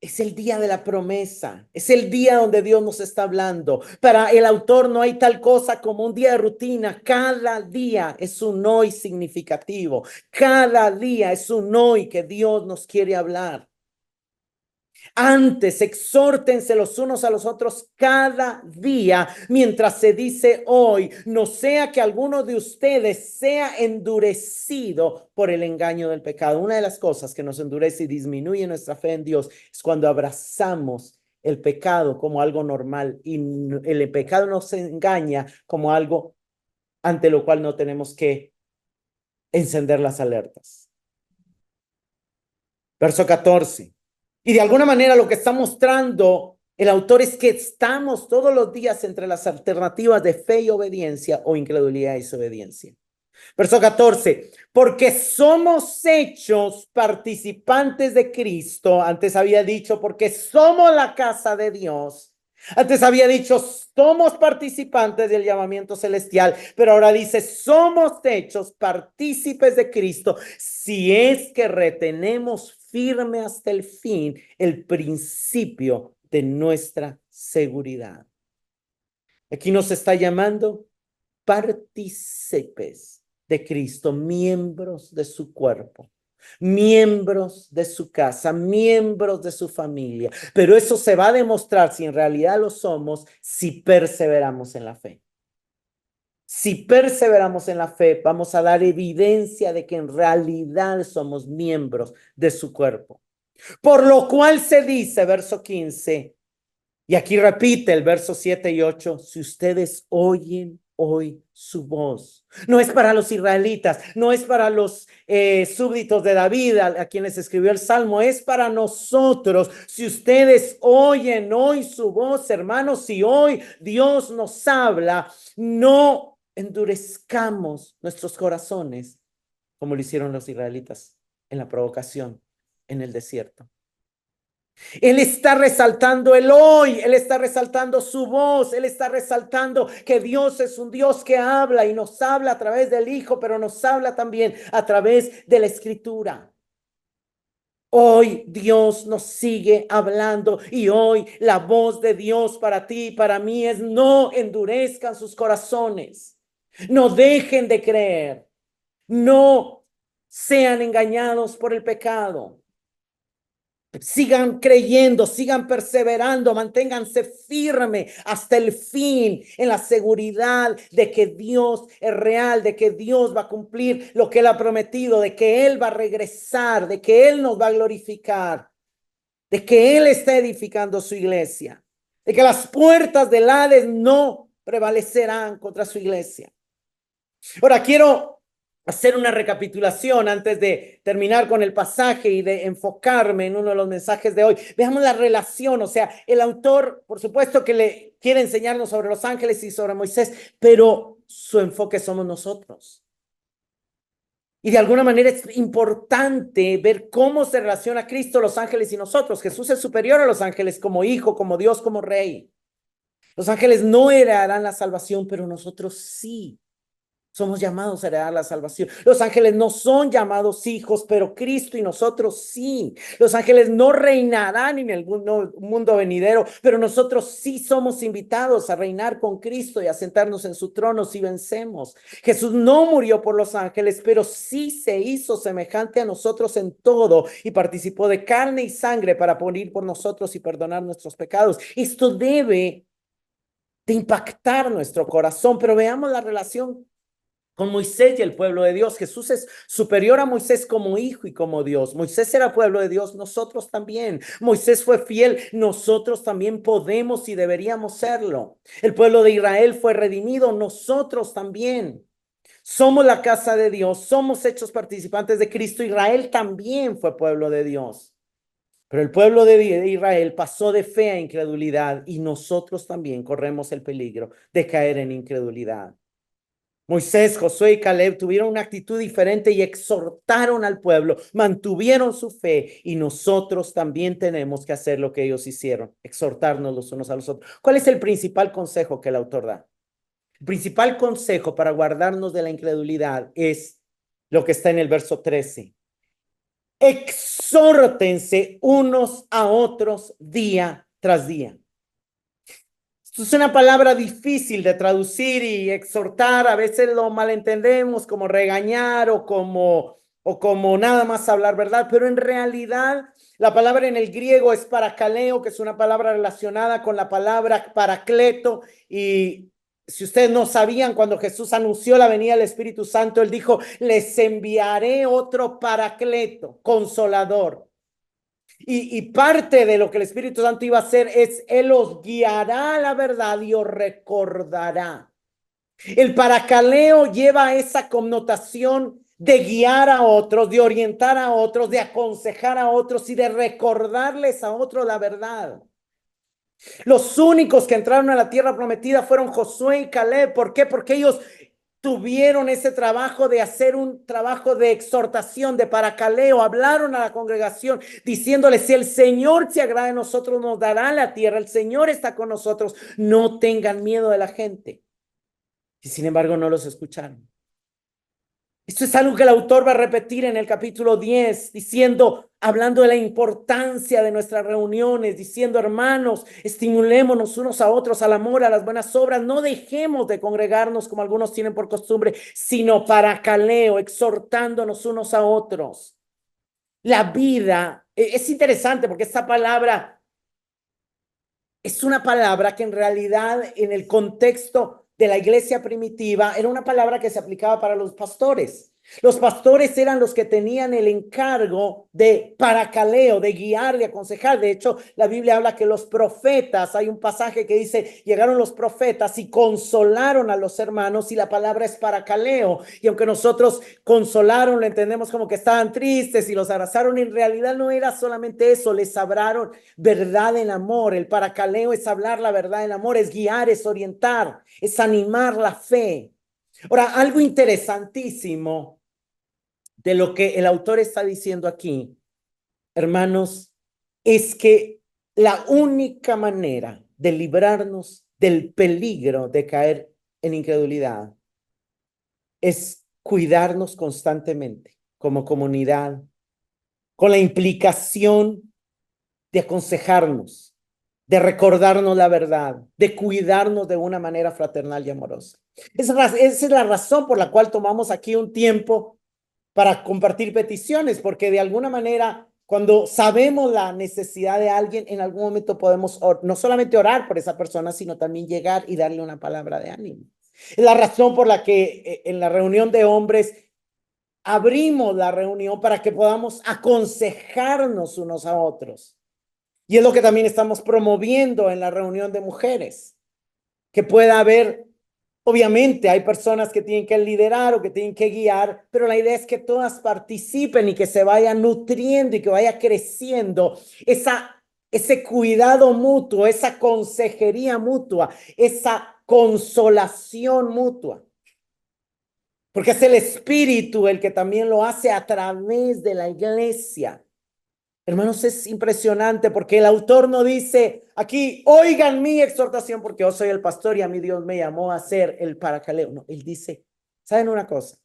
es el día de la promesa, es el día donde Dios nos está hablando. Para el autor no hay tal cosa como un día de rutina. Cada día es un hoy significativo. Cada día es un hoy que Dios nos quiere hablar. Antes, exhórtense los unos a los otros cada día, mientras se dice hoy, no sea que alguno de ustedes sea endurecido por el engaño del pecado. Una de las cosas que nos endurece y disminuye nuestra fe en Dios es cuando abrazamos el pecado como algo normal y el pecado nos engaña como algo ante lo cual no tenemos que encender las alertas. Verso 14. Y de alguna manera lo que está mostrando el autor es que estamos todos los días entre las alternativas de fe y obediencia o incredulidad y desobediencia. Verso 14, porque somos hechos participantes de Cristo. Antes había dicho, porque somos la casa de Dios. Antes había dicho, somos participantes del llamamiento celestial, pero ahora dice, somos hechos partícipes de Cristo si es que retenemos firme hasta el fin el principio de nuestra seguridad. Aquí nos está llamando partícipes de Cristo, miembros de su cuerpo, miembros de su casa, miembros de su familia. Pero eso se va a demostrar si en realidad lo somos, si perseveramos en la fe. Si perseveramos en la fe, vamos a dar evidencia de que en realidad somos miembros de su cuerpo. Por lo cual se dice, verso 15, y aquí repite el verso 7 y 8, si ustedes oyen hoy su voz. No es para los israelitas, no es para los súbditos de David a quienes escribió el Salmo, es para nosotros. Si ustedes oyen hoy su voz, hermanos, si hoy Dios nos habla, no endurezcamos nuestros corazones como lo hicieron los israelitas en la provocación en el desierto. Él está resaltando el hoy, Él está resaltando su voz, Él está resaltando que Dios es un Dios que habla y nos habla a través del Hijo, pero nos habla también a través de la Escritura. Hoy Dios nos sigue hablando y hoy la voz de Dios para ti y para mí es no endurezcan sus corazones, no dejen de creer, no sean engañados por el pecado. Sigan creyendo, sigan perseverando, manténganse firme hasta el fin en la seguridad de que Dios es real, de que Dios va a cumplir lo que Él ha prometido, de que Él va a regresar, de que Él nos va a glorificar, de que Él está edificando su iglesia, de que las puertas del Hades no prevalecerán contra su iglesia. Ahora quiero hacer una recapitulación antes de terminar con el pasaje y de enfocarme en uno de los mensajes de hoy. Veamos la relación, o sea, el autor, por supuesto que le quiere enseñarnos sobre los ángeles y sobre Moisés, pero su enfoque somos nosotros. Y de alguna manera es importante ver cómo se relaciona Cristo, los ángeles y nosotros. Jesús es superior a los ángeles como hijo, como Dios, como rey. Los ángeles no heredarán la salvación, pero nosotros sí. Somos llamados a heredar la salvación. Los ángeles no son llamados hijos, pero Cristo y nosotros sí. Los ángeles no reinarán en el mundo venidero, pero nosotros sí somos invitados a reinar con Cristo y a sentarnos en su trono si vencemos. Jesús no murió por los ángeles, pero sí se hizo semejante a nosotros en todo y participó de carne y sangre para morir por nosotros y perdonar nuestros pecados. Esto debe de impactar nuestro corazón, pero veamos la relación con Moisés y el pueblo de Dios. Jesús es superior a Moisés como hijo y como Dios. Moisés era pueblo de Dios, nosotros también. Moisés fue fiel, nosotros también podemos y deberíamos serlo. El pueblo de Israel fue redimido, nosotros también. Somos la casa de Dios, somos hechos participantes de Cristo. Israel también fue pueblo de Dios. Pero el pueblo de Israel pasó de fe a incredulidad y nosotros también corremos el peligro de caer en incredulidad. Moisés, Josué y Caleb tuvieron una actitud diferente y exhortaron al pueblo, mantuvieron su fe y nosotros también tenemos que hacer lo que ellos hicieron, exhortarnos los unos a los otros. ¿Cuál es el principal consejo que el autor da? El principal consejo para guardarnos de la incredulidad es lo que está en el verso 13. Exhórtense unos a otros día tras día. Esto es una palabra difícil de traducir y exhortar. A veces lo malentendemos como regañar o como nada más hablar verdad, pero en realidad la palabra en el griego es parakaleo, que es una palabra relacionada con la palabra paracleto. Y si ustedes no sabían, cuando Jesús anunció la venida del Espíritu Santo, él dijo, les enviaré otro paracleto, consolador. Y parte de lo que el Espíritu Santo iba a hacer es, Él os guiará a la verdad y os recordará. El paracaleo lleva esa connotación de guiar a otros, de orientar a otros, de aconsejar a otros y de recordarles a otros la verdad. Los únicos que entraron a la tierra prometida fueron Josué y Caleb. ¿Por qué? Porque ellos tuvieron ese trabajo de hacer un trabajo de exhortación, de paracaleo. Hablaron a la congregación diciéndole, si el Señor se agrada de nosotros, nos dará la tierra. El Señor está con nosotros. No tengan miedo de la gente. Y sin embargo, no los escucharon. Esto es algo que el autor va a repetir en el capítulo 10, diciendo, hablando de la importancia de nuestras reuniones, diciendo, hermanos, estimulémonos unos a otros al amor, a las buenas obras, no dejemos de congregarnos como algunos tienen por costumbre, sino paracaleo, exhortándonos unos a otros. La vida, es interesante porque esta palabra es una palabra que en realidad en el contexto de la iglesia primitiva era una palabra que se aplicaba para los pastores. Los pastores eran los que tenían el encargo de paracaleo, de guiar, de aconsejar. De hecho, la Biblia habla que los profetas, hay un pasaje que dice, llegaron los profetas y consolaron a los hermanos, y la palabra es paracaleo. Y aunque nosotros consolaron, lo entendemos como que estaban tristes y los abrazaron, en realidad no era solamente eso, les hablaron verdad en amor. El paracaleo es hablar la verdad en amor, es guiar, es orientar, es animar la fe. Ahora, algo interesantísimo de lo que el autor está diciendo aquí, hermanos, es que la única manera de librarnos del peligro de caer en incredulidad es cuidarnos constantemente como comunidad, con la implicación de aconsejarnos, de recordarnos la verdad, de cuidarnos de una manera fraternal y amorosa. Esa es la razón por la cual tomamos aquí un tiempo para compartir peticiones, porque de alguna manera, cuando sabemos la necesidad de alguien, en algún momento podemos no solamente orar por esa persona, sino también llegar y darle una palabra de ánimo. Es la razón por la que en la reunión de hombres abrimos la reunión para que podamos aconsejarnos unos a otros. Y es lo que también estamos promoviendo en la reunión de mujeres, que pueda haber Obviamente hay personas que tienen que liderar o que tienen que guiar, pero la idea es que todas participen y que se vaya nutriendo y que vaya creciendo ese cuidado mutuo, esa consejería mutua, esa consolación mutua. Porque es el Espíritu el que también lo hace a través de la iglesia. Hermanos, es impresionante porque el autor no dice aquí, oigan mi exhortación porque yo soy el pastor y a mí Dios me llamó a ser el paracaleo. No, él dice, ¿saben una cosa?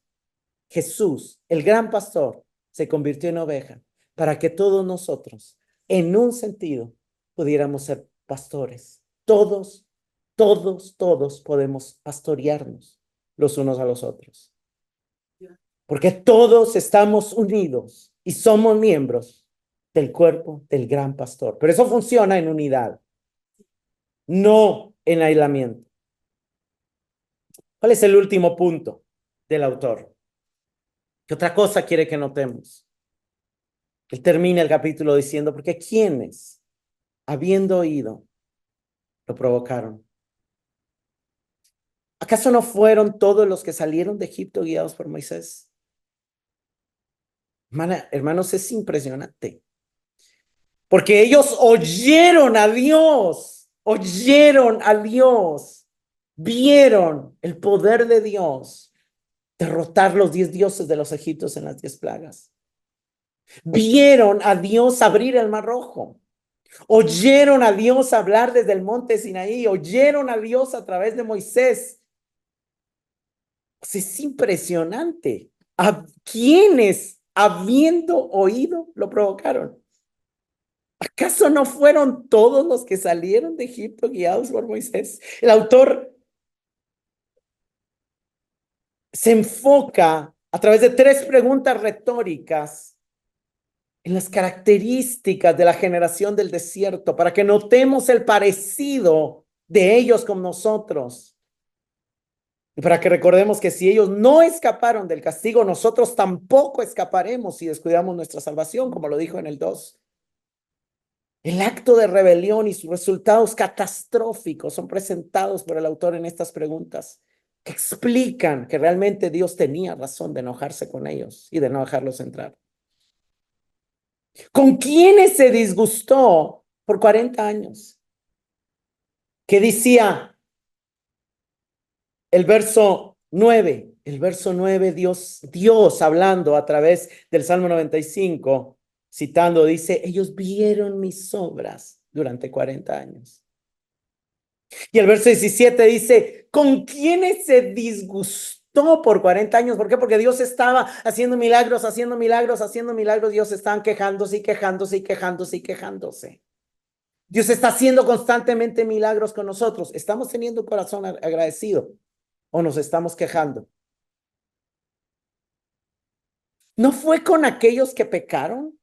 Jesús, el gran pastor, se convirtió en oveja para que todos nosotros, en un sentido, pudiéramos ser pastores. Todos podemos pastorearnos los unos a los otros. Porque todos estamos unidos y somos miembros del cuerpo del gran pastor. Pero eso funciona en unidad, no en aislamiento. ¿Cuál es el último punto del autor? ¿Qué otra cosa quiere que notemos? Él termina el capítulo diciendo, porque quienes, habiendo oído, lo provocaron. ¿Acaso no fueron todos los que salieron de Egipto guiados por Moisés? Hermanos, es impresionante. Porque ellos oyeron a Dios, vieron el poder de Dios derrotar los 10 dioses de los egipcios en las 10 plagas. Vieron a Dios abrir el mar rojo. Oyeron a Dios hablar desde el monte Sinaí. Oyeron a Dios a través de Moisés. Es impresionante. ¿A quienes, habiendo oído, lo provocaron? ¿Acaso no fueron todos los que salieron de Egipto guiados por Moisés? El autor se enfoca a través de 3 preguntas retóricas en las características de la generación del desierto para que notemos el parecido de ellos con nosotros. Y para que recordemos que si ellos no escaparon del castigo, nosotros tampoco escaparemos si descuidamos nuestra salvación, como lo dijo en el 2. El acto de rebelión y sus resultados catastróficos son presentados por el autor en estas preguntas que explican que realmente Dios tenía razón de enojarse con ellos y de no dejarlos entrar. ¿Con quiénes se disgustó por 40 años? ¿Qué decía el verso 9? El verso 9, Dios hablando a través del Salmo 95, citando, dice, ellos vieron mis obras durante 40 años. Y el verso 17 dice, ¿con quiénes se disgustó por 40 años? ¿Por qué? Porque Dios estaba haciendo milagros, haciendo milagros, haciendo milagros. Dios estaban quejándose y quejándose y quejándose y quejándose. Dios está haciendo constantemente milagros con nosotros. ¿Estamos teniendo un corazón agradecido o nos estamos quejando? ¿No fue con aquellos que pecaron,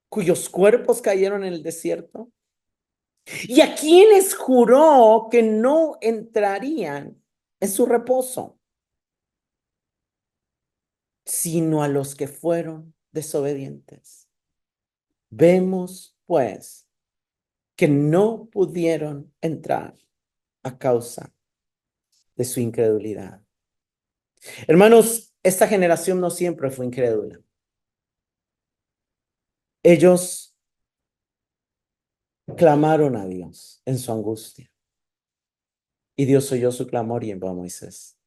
cuyos cuerpos cayeron en el desierto? ¿Y a quienes juró que no entrarían en su reposo, sino a los que fueron desobedientes? Vemos, pues, que no pudieron entrar a causa de su incredulidad. Hermanos, esta generación no siempre fue incrédula. Ellos clamaron a Dios en su angustia y Dios oyó su clamor y envió a Moisés.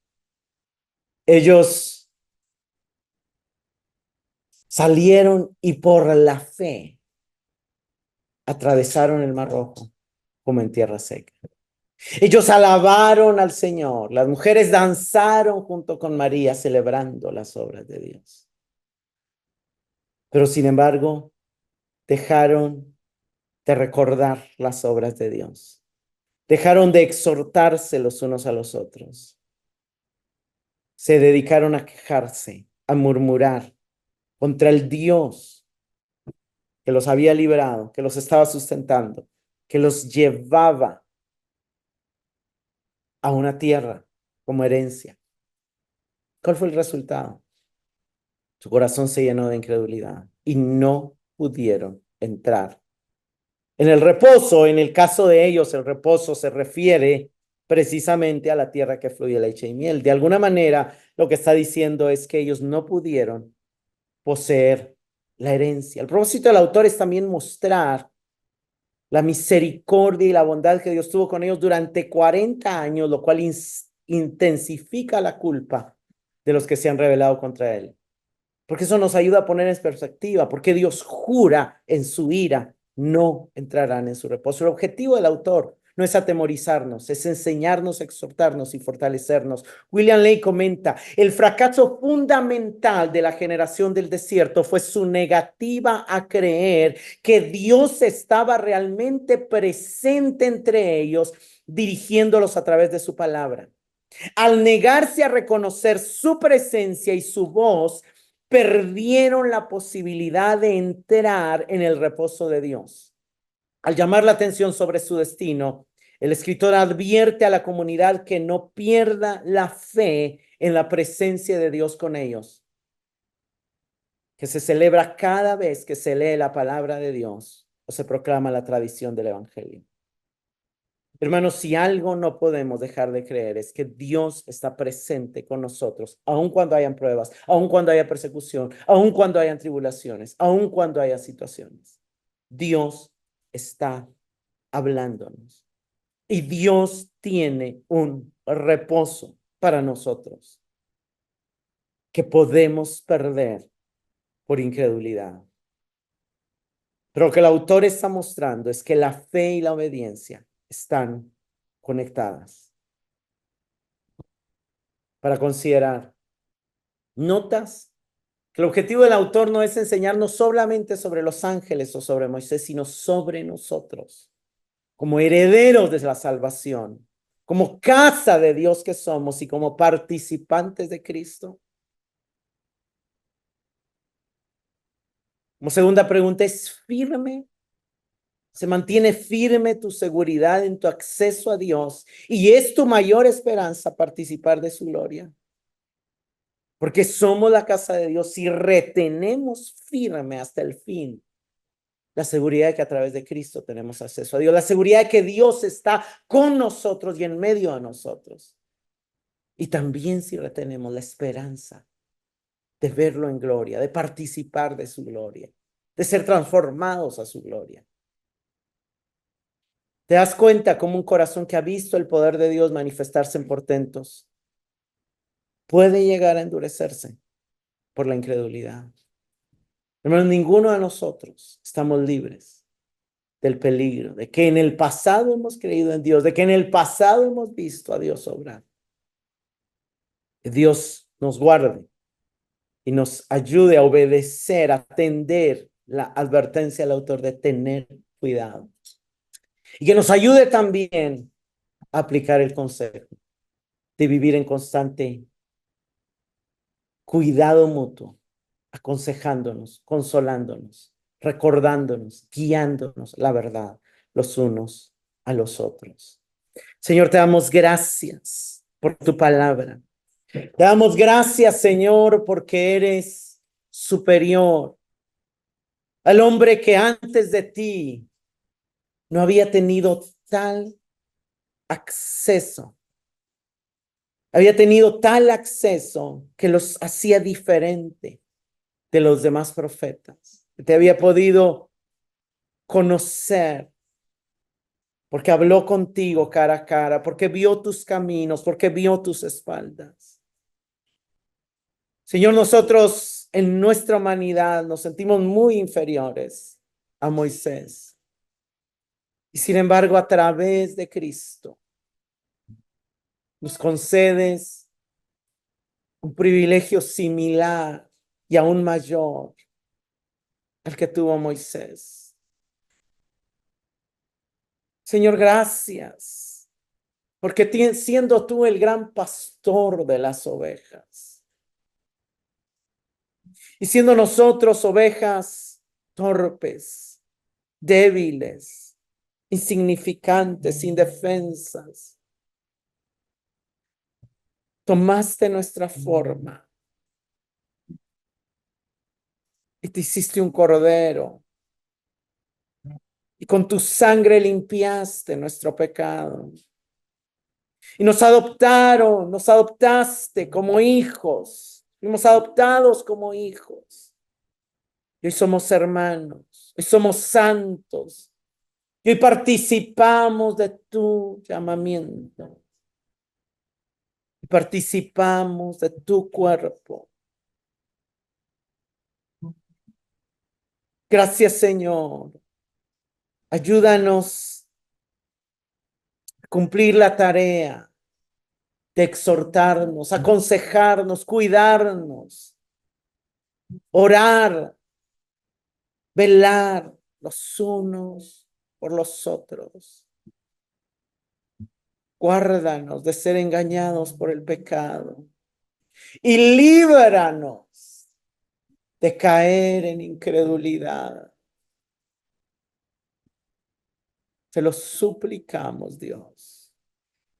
Ellos salieron y por la fe atravesaron el Mar Rojo como en tierra seca. Ellos alabaron al Señor. Las mujeres danzaron junto con María celebrando las obras de Dios. Pero sin embargo, dejaron de recordar las obras de Dios. Dejaron de exhortarse los unos a los otros. Se dedicaron a quejarse, a murmurar contra el Dios que los había liberado, que los estaba sustentando, que los llevaba a una tierra como herencia. ¿Cuál fue el resultado? Su corazón se llenó de incredulidad y no pudieron entrar en el reposo. En el caso de ellos, el reposo se refiere precisamente a la tierra que fluye leche y miel. De alguna manera, lo que está diciendo es que ellos no pudieron poseer la herencia. El propósito del autor es también mostrar la misericordia y la bondad que Dios tuvo con ellos durante 40 años, lo cual intensifica la culpa de los que se han rebelado contra él. Porque eso nos ayuda a poner en perspectiva, porque Dios jura en su ira, no entrarán en su reposo. El objetivo del autor no es atemorizarnos, es enseñarnos, exhortarnos y fortalecernos. William Lane comenta, el fracaso fundamental de la generación del desierto fue su negativa a creer que Dios estaba realmente presente entre ellos, dirigiéndolos a través de su palabra. Al negarse a reconocer su presencia y su voz, perdieron la posibilidad de entrar en el reposo de Dios. Al llamar la atención sobre su destino, el escritor advierte a la comunidad que no pierda la fe en la presencia de Dios con ellos, que se celebra cada vez que se lee la palabra de Dios o se proclama la tradición del Evangelio. Hermanos, si algo no podemos dejar de creer es que Dios está presente con nosotros, aun cuando hayan pruebas, aun cuando haya persecución, aun cuando hayan tribulaciones, aun cuando haya situaciones. Dios está hablándonos y Dios tiene un reposo para nosotros que podemos perder por incredulidad. Pero lo que el autor está mostrando es que la fe y la obediencia están conectadas. Para considerar, notas que el objetivo del autor no es enseñarnos solamente sobre los ángeles o sobre Moisés, sino sobre nosotros, como herederos de la salvación, como casa de Dios que somos y como participantes de Cristo. Como segunda pregunta, ¿es firme? ¿Se mantiene firme tu seguridad en tu acceso a Dios? ¿Y es tu mayor esperanza participar de su gloria? Porque somos la casa de Dios y retenemos firme hasta el fin la seguridad de que a través de Cristo tenemos acceso a Dios, la seguridad de que Dios está con nosotros y en medio de nosotros. Y también si retenemos la esperanza de verlo en gloria, de participar de su gloria, de ser transformados a su gloria. ¿Te das cuenta cómo un corazón que ha visto el poder de Dios manifestarse en portentos puede llegar a endurecerse por la incredulidad? Hermanos, ninguno de nosotros estamos libres del peligro, de que en el pasado hemos creído en Dios, de que en el pasado hemos visto a Dios obrar. Que Dios nos guarde y nos ayude a obedecer, a atender la advertencia del autor de tener cuidado. Y que nos ayude también a aplicar el consejo de vivir en constante cuidado mutuo, aconsejándonos, consolándonos, recordándonos, guiándonos la verdad los unos a los otros. Señor, te damos gracias por tu palabra. Te damos gracias, Señor, porque eres superior al hombre que antes de ti no había tenido tal acceso. Había tenido tal acceso que los hacía diferente de los demás profetas. Te había podido conocer porque habló contigo cara a cara, porque vio tus caminos, porque vio tus espaldas. Señor, nosotros en nuestra humanidad nos sentimos muy inferiores a Moisés. Y sin embargo, a través de Cristo, nos concedes un privilegio similar y aún mayor al que tuvo Moisés. Señor, gracias, porque siendo tú el gran pastor de las ovejas, y siendo nosotros ovejas torpes, débiles, insignificantes, indefensas, tomaste nuestra forma y te hiciste un cordero y con tu sangre limpiaste nuestro pecado Y nos adoptaron, nos adoptaste como hijos. Fuimos adoptados como hijos. Y hoy somos hermanos, hoy somos santos. Y hoy participamos de tu llamamiento. Y participamos de tu cuerpo. Gracias, Señor. Ayúdanos a cumplir la tarea de exhortarnos, aconsejarnos, cuidarnos, orar, velar los unos por los otros. Guárdanos de ser engañados por el pecado y líbranos de caer en incredulidad. Te lo suplicamos, Dios.